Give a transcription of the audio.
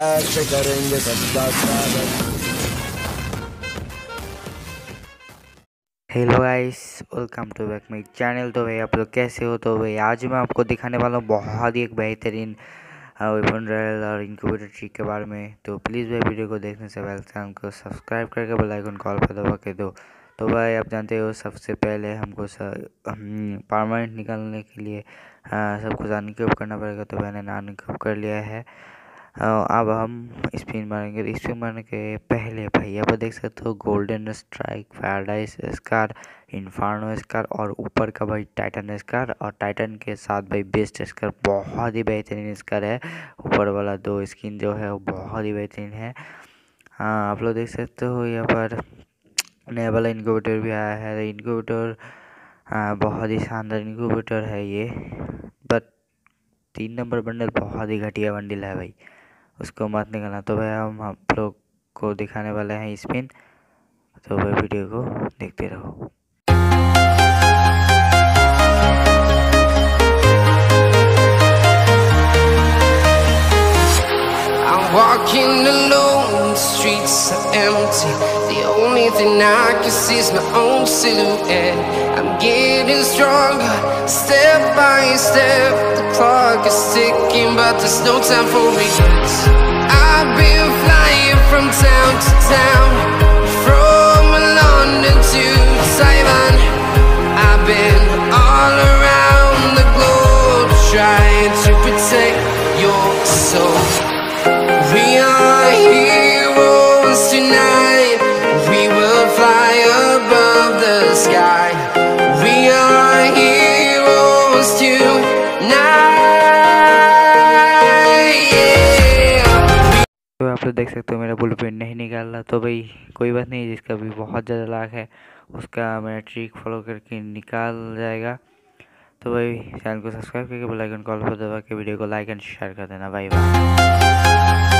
ऐसे करेंगे सबका स्वागत। Hello guys, welcome to back my channel. तो भाई आप लोग कैसे हो? तो भाई आज मैं आपको दिखाने वाला हूँ बहुत ही एक बेहतरीन वेपन रॉयल और इंक्यूबेटर ट्रिक के बारे में। तो प्लीज़ भाई वीडियो को देखने से पहले चैनल को सब्सक्राइब करके बेल आइकन कॉल पर दबा के दो। तो भाई आप जानते हो सबसे पहले हमको परमानेंट निकालने के लिए सब कुछ अनक्यूब करना पड़ेगा। तो मैंने अनक्यूब कर लिया है। अब हम स्पिन मारेंगे। तो स्पिन मारने के पहले भाई आप देख सकते हो golden strike, paradise scar, inferno scar और ऊपर का भाई टाइटन स्कार, और टाइटन के साथ भाई बेस्ट स्कार बहुत ही बेहतरीन स्कार है। ऊपर वाला दो स्किन जो है वो बहुत ही बेहतरीन है। हाँ आप लोग देख सकते हो यहाँ पर नया वाला इनक्यूबेटर भी आया है। इनक्यूबेटर बहुत ही शानदार इनक्यूबेटर है ये, बट 3 नंबर बंडल बहुत ही घटिया बंडल है भाई, उसको मत निकालना। तो भाई हम आप लोग को दिखाने वाले हैं स्पिन। तो भाई वीडियो को देखते रहो। I'm walking alone, the streets are empty. The only thing I can see is my own silhouette. I'm getting stronger, step by step. The clock is ticking, but there's no time for regrets. I've been flying from town to town, from London to Taiwan. I've been all around the globe, trying to protect your soul. We are heroes tonight. We will fly above the sky. We are heroes tonight. Yeah. तो आप लोग देख सकते हो मेरा blueprint नहीं निकाल रहा। तो भाई कोई बात नहीं, जिसका भी बहुत ज़्यादा लाख है उसका मेरा ट्रिक फॉलो करके निकाल जाएगा। तो भाई चैनल को सब्सक्राइब करके बेल आइकन कॉल पर दबा के वीडियो को लाइक एंड शेयर कर देना। Bye bye.